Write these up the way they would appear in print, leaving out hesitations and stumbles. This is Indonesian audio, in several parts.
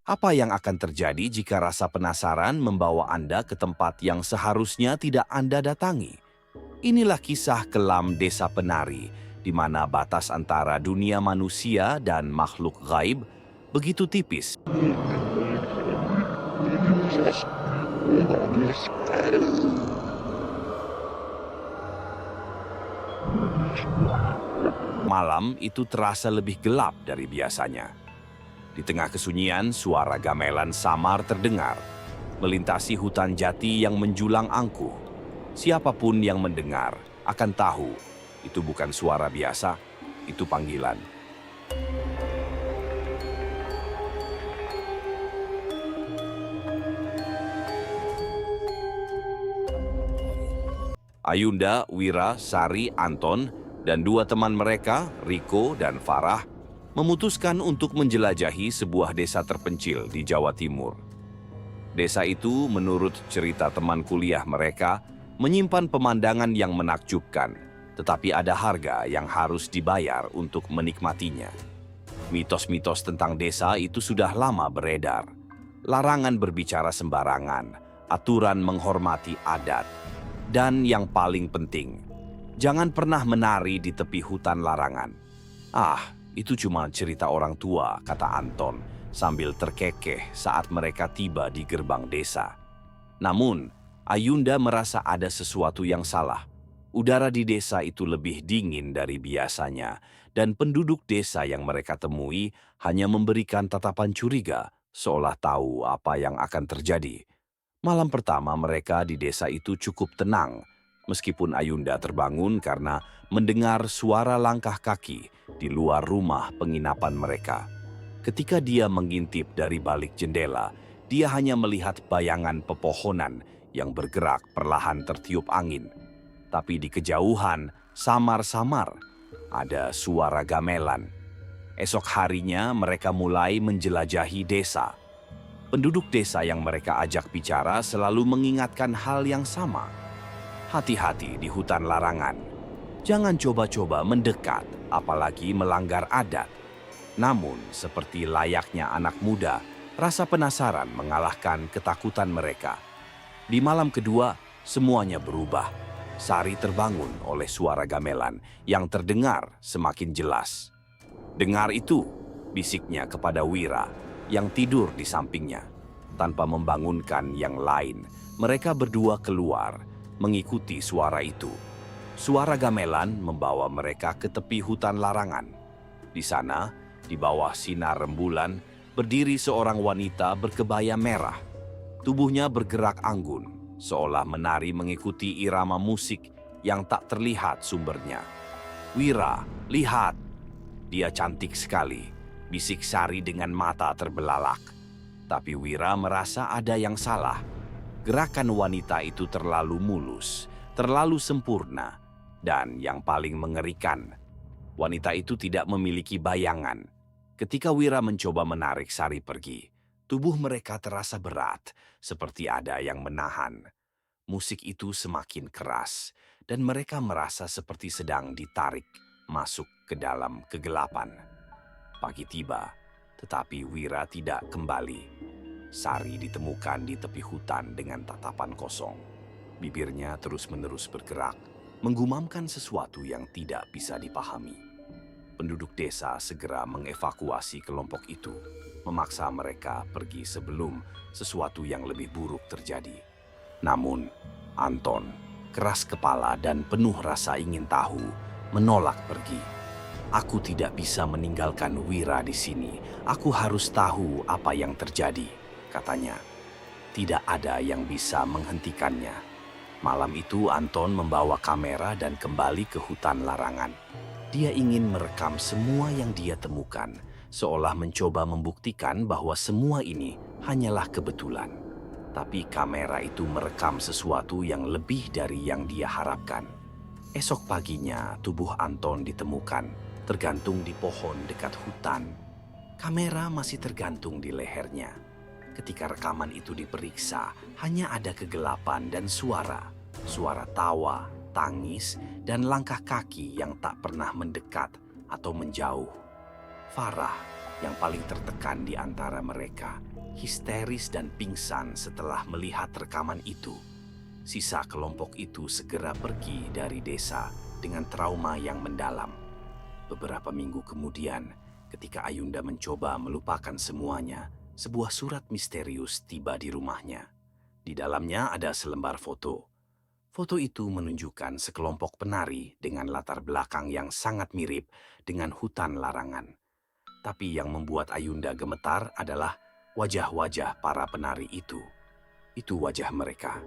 Apa yang akan terjadi jika rasa penasaran membawa Anda ke tempat yang seharusnya tidak Anda datangi? Inilah kisah kelam Desa Penari, di mana batas antara dunia manusia dan makhluk gaib begitu tipis. Malam itu terasa lebih gelap dari biasanya. Di tengah kesunyian, suara gamelan samar terdengar, melintasi hutan jati yang menjulang angkuh. Siapapun yang mendengar akan tahu itu bukan suara biasa, itu panggilan. Ayunda, Wira, Sari, Anton, dan dua teman mereka, Riko dan Farah, memutuskan untuk menjelajahi sebuah desa terpencil di Jawa Timur. Desa itu, menurut cerita teman kuliah mereka, menyimpan pemandangan yang menakjubkan, tetapi ada harga yang harus dibayar untuk menikmatinya. Mitos-mitos tentang desa itu sudah lama beredar. Larangan berbicara sembarangan, aturan menghormati adat, dan yang paling penting, jangan pernah menari di tepi hutan larangan. Ah, itu cuma cerita orang tua, kata Anton, sambil terkekeh saat mereka tiba di gerbang desa. Namun, Ayunda merasa ada sesuatu yang salah. Udara di desa itu lebih dingin dari biasanya, dan penduduk desa yang mereka temui hanya memberikan tatapan curiga, seolah tahu apa yang akan terjadi. Malam pertama mereka di desa itu cukup tenang, meskipun Ayunda terbangun karena mendengar suara langkah kaki di luar rumah penginapan mereka. Ketika dia mengintip dari balik jendela, dia hanya melihat bayangan pepohonan yang bergerak perlahan tertiup angin. Tapi di kejauhan, samar-samar, ada suara gamelan. Esok harinya mereka mulai menjelajahi desa. Penduduk desa yang mereka ajak bicara selalu mengingatkan hal yang sama. Hati-hati di hutan larangan. Jangan coba-coba mendekat, apalagi melanggar adat. Namun, seperti layaknya anak muda, rasa penasaran mengalahkan ketakutan mereka. Di malam kedua, semuanya berubah. Sari terbangun oleh suara gamelan yang terdengar semakin jelas. "Dengar itu," bisiknya kepada Wira yang tidur di sampingnya. Tanpa membangunkan yang lain, mereka berdua keluar, mengikuti suara itu. Suara gamelan membawa mereka ke tepi hutan larangan. Di sana, di bawah sinar rembulan, berdiri seorang wanita berkebaya merah. Tubuhnya bergerak anggun, seolah menari mengikuti irama musik yang tak terlihat sumbernya. "Wira, lihat! Dia cantik sekali," bisik Sari dengan mata terbelalak. Tapi Wira merasa ada yang salah. Gerakan wanita itu terlalu mulus, terlalu sempurna, dan yang paling mengerikan, wanita itu tidak memiliki bayangan. Ketika Wira mencoba menarik Sari pergi, tubuh mereka terasa berat, seperti ada yang menahan. Musik itu semakin keras, dan mereka merasa seperti sedang ditarik masuk ke dalam kegelapan. Pagi tiba, tetapi Wira tidak kembali. Sari ditemukan di tepi hutan dengan tatapan kosong. Bibirnya terus-menerus bergerak, menggumamkan sesuatu yang tidak bisa dipahami. Penduduk desa segera mengevakuasi kelompok itu, memaksa mereka pergi sebelum sesuatu yang lebih buruk terjadi. Namun, Anton, keras kepala dan penuh rasa ingin tahu, menolak pergi. "Aku tidak bisa meninggalkan Wira di sini. Aku harus tahu apa yang terjadi," katanya. Tidak ada yang bisa menghentikannya. Malam itu Anton membawa kamera dan kembali ke hutan larangan. Dia ingin merekam semua yang dia temukan, seolah mencoba membuktikan bahwa semua ini hanyalah kebetulan. Tapi kamera itu merekam sesuatu yang lebih dari yang dia harapkan. Esok paginya tubuh Anton ditemukan, tergantung di pohon dekat hutan. Kamera masih tergantung di lehernya. Ketika rekaman itu diperiksa, hanya ada kegelapan dan suara. Suara tawa, tangis, dan langkah kaki yang tak pernah mendekat atau menjauh. Farah yang paling tertekan di antara mereka. histeris dan pingsan setelah melihat rekaman itu. Sisa kelompok itu segera pergi dari desa dengan trauma yang mendalam. Beberapa minggu kemudian, ketika Ayunda mencoba melupakan semuanya, sebuah surat misterius tiba di rumahnya. Di dalamnya ada selembar foto. Foto itu menunjukkan sekelompok penari dengan latar belakang yang sangat mirip dengan hutan larangan. Tapi yang membuat Ayunda gemetar adalah wajah-wajah para penari itu. Itu wajah mereka.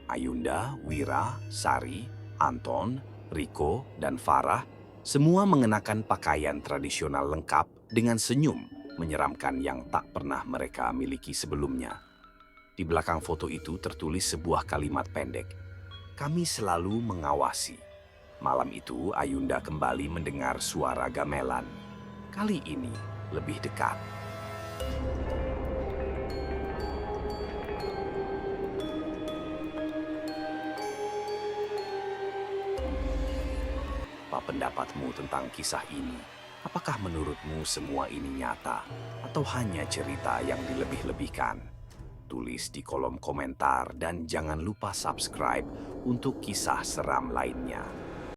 Ayunda, Wira, Sari, Anton, Riko, dan Farah semua mengenakan pakaian tradisional lengkap dengan senyum menyeramkan yang tak pernah mereka miliki sebelumnya. Di belakang foto itu tertulis sebuah kalimat pendek. Kami selalu mengawasi. Malam itu Ayunda kembali mendengar suara gamelan. Kali ini lebih dekat. Apa pendapatmu tentang kisah ini? Apakah menurutmu semua ini nyata atau hanya cerita yang dilebih-lebihkan? Tulis di kolom komentar dan jangan lupa subscribe untuk kisah seram lainnya.